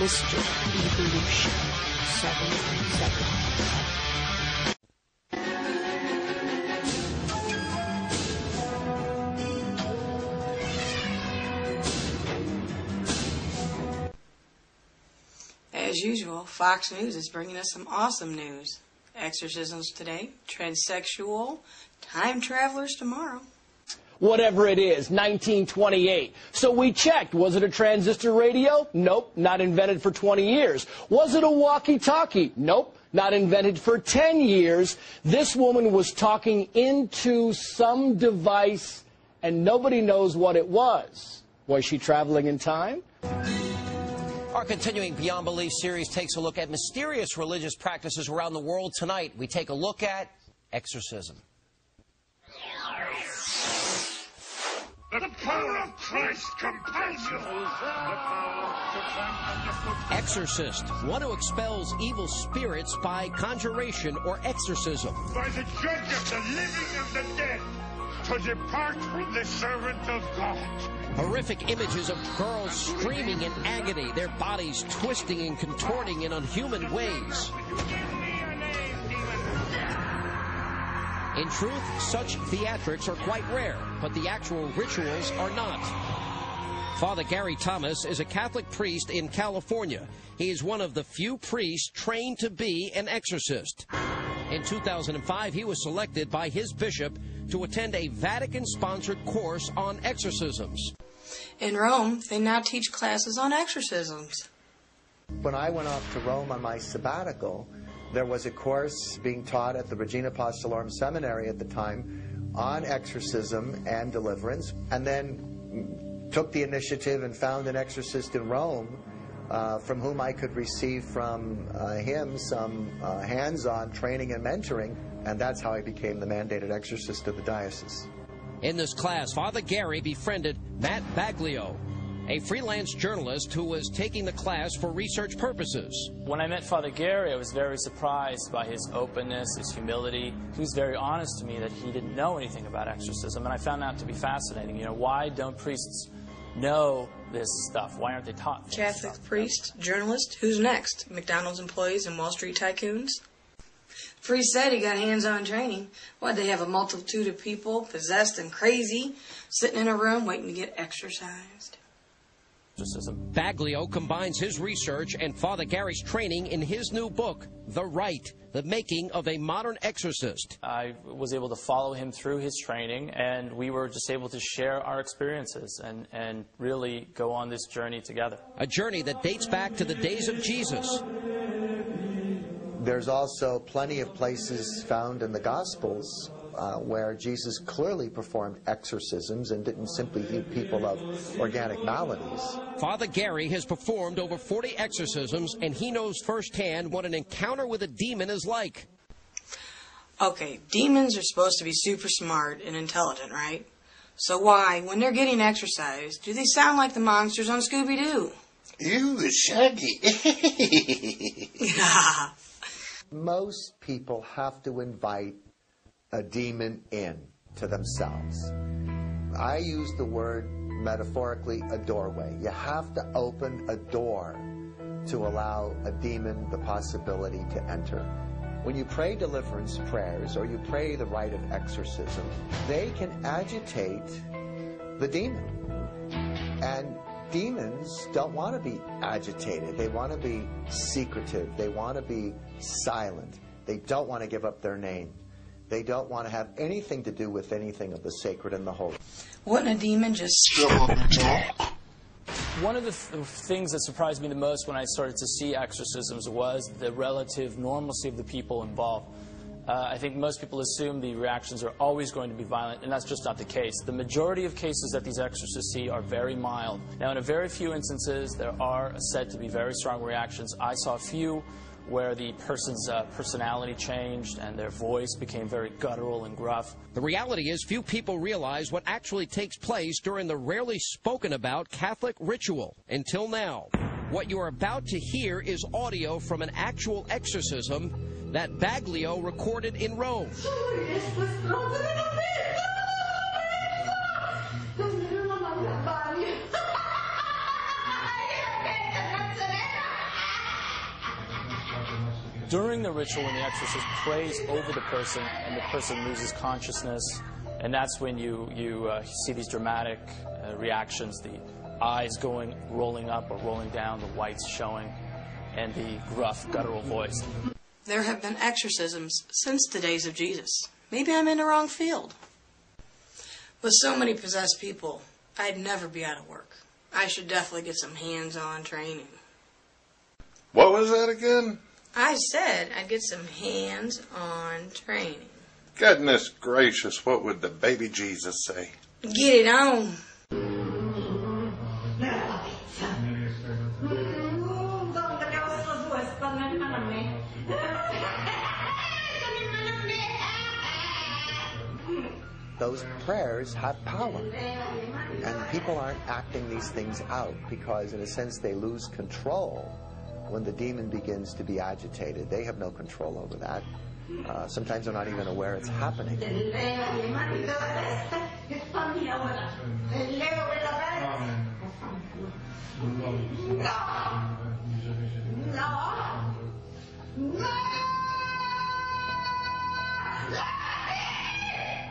Mr. Evolution 7. As usual, Fox News is bringing us some awesome news. Exorcisms today, transsexual, time travelers tomorrow. Whatever it is, 1928. So we checked. Was it a transistor radio? Nope, not invented for 20 years. Was it a walkie-talkie? Nope, not invented for 10 years. This woman was talking into some device, and nobody knows what it was. Was she traveling in time? Our continuing Beyond Belief series takes a look at mysterious religious practices around the world. Tonight, we take a look at exorcism. The power of Christ compels you. Exorcist, one who expels evil spirits by conjuration or exorcism. By the judge of the living and the dead, to depart from the servant of God. Horrific images of girls screaming in agony, their bodies twisting and contorting in unhuman ways. In truth, such theatrics are quite rare, but the actual rituals are not. Father Gary Thomas is a Catholic priest in California. He is one of the few priests trained to be an exorcist. In 2005, he was selected by his bishop to attend a Vatican-sponsored course on exorcisms. In Rome, they now teach classes on exorcisms. When I went off to Rome on my sabbatical, there was a course being taught at the Regina Apostolorum Seminary at the time on exorcism and deliverance, and then took the initiative and found an exorcist in Rome from whom I could receive from him some hands-on training and mentoring, and that's how I became the mandated exorcist of the diocese. In this class, Father Gary befriended Matt Baglio, a freelance journalist who was taking the class for research purposes. When I met Father Gary, I was very surprised by his openness, his humility. He was very honest to me that he didn't know anything about exorcism, and I found that to be fascinating. You know, why don't priests know this stuff? Why aren't they taught this Catholic stuff? priest, journalist, who's next? McDonald's employees and Wall Street tycoons? Priest said he got hands-on training. Why'd they have a multitude of people, possessed and crazy, sitting in a room waiting to get exorcised? Baglio combines his research and Father Gary's training in his new book, The Rite, The Making of a Modern Exorcist. I was able to follow him through his training, and we were just able to share our experiences and really go on this journey together. A journey that dates back to the days of Jesus. There's also plenty of places found in the Gospels where Jesus clearly performed exorcisms and didn't simply heal people of organic maladies. Father Gary has performed over 40 exorcisms, and he knows firsthand what an encounter with a demon is like. Okay, demons are supposed to be super smart and intelligent, right? So why, when they're getting exorcised, do they sound like the monsters on Scooby-Doo? Ew, Shaggy. Yeah. Most people have to invite a demon in to themselves. I use the word metaphorically, a doorway. You have to open a door to allow a demon the possibility to enter. When you pray deliverance prayers or you pray the rite of exorcism, they can agitate the demon. And demons don't want to be agitated. They want to be secretive. They want to be silent. They don't want to give up their name. They don't want to have anything to do with anything of the sacred and the holy. Wouldn't a demon just... One of the things that surprised me the most when I started to see exorcisms was the relative normalcy of the people involved. I think most people assume the reactions are always going to be violent, and that's just not the case. The majority of cases that these exorcists see are very mild. Now, in a very few instances, there are said to be very strong reactions. I saw a few where the person's personality changed and their voice became very guttural and gruff. The reality is few people realize what actually takes place during the rarely spoken about Catholic ritual until now. What you are about to hear is audio from an actual exorcism that Baglio recorded in Rome. During the ritual, when the exorcist prays over the person and the person loses consciousness, and that's when you see these dramatic reactions, the eyes rolling up or rolling down, the whites showing, and the gruff, guttural voice. There have been exorcisms since the days of Jesus. Maybe I'm in the wrong field. With so many possessed people, I'd never be out of work. I should definitely get some hands-on training. What was that again? I said I'd get some hands-on training. Goodness gracious, what would the baby Jesus say? Get it on. Those prayers have power. And people aren't acting these things out because, in a sense, they lose control when the demon begins to be agitated. They have no control over that. Sometimes they're not even aware it's happening.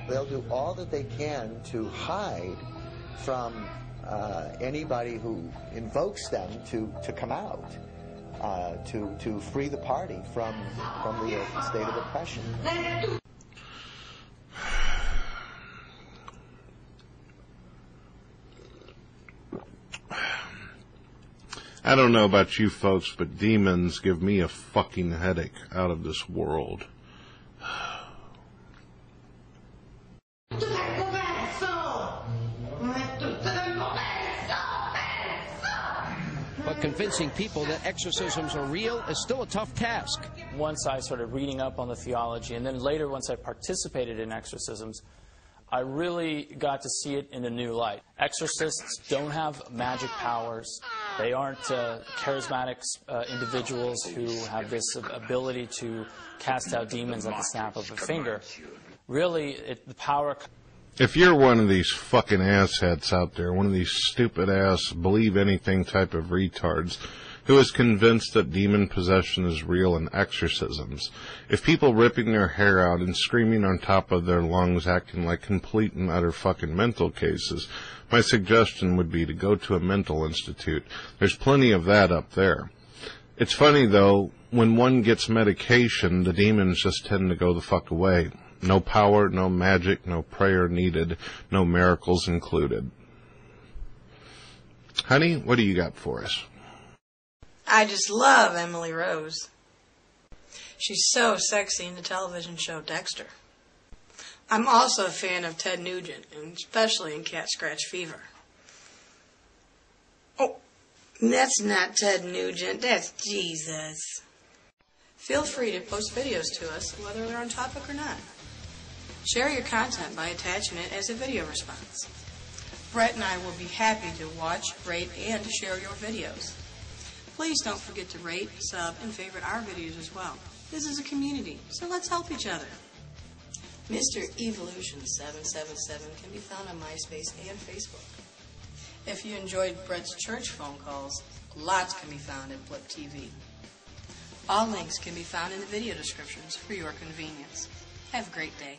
They'll do all that they can to hide from anybody who invokes them to come out, to free the party from the state of oppression. I don't know about you folks, but demons give me a fucking headache out of this world. But convincing people that exorcisms are real is still a tough task. Once I started reading up on the theology, and then later once I participated in exorcisms, I really got to see it in a new light. Exorcists don't have magic powers. They aren't charismatic individuals who have this ability to cast out demons at the snap of a finger. Really, the power... If you're one of these fucking asshats out there, one of these stupid-ass, believe-anything type of retards who is convinced that demon possession is real and exorcisms, if people ripping their hair out and screaming on top of their lungs acting like complete and utter fucking mental cases, my suggestion would be to go to a mental institute. There's plenty of that up there. It's funny, though, when one gets medication, the demons just tend to go the fuck away. No power, no magic, no prayer needed, no miracles included. Honey, what do you got for us? I just love Emily Rose. She's so sexy in the television show Dexter. I'm also a fan of Ted Nugent, and especially in Cat Scratch Fever. Oh, that's not Ted Nugent, that's Jesus. Feel free to post videos to us, whether they're on topic or not. Share your content by attaching it as a video response. Brett and I will be happy to watch, rate, and share your videos. Please don't forget to rate, sub, and favorite our videos as well. This is a community, so let's help each other. Mr. Evolution 777 can be found on MySpace and Facebook. If you enjoyed Brett's church phone calls, lots can be found at Blip TV. All links can be found in the video descriptions for your convenience. Have a great day.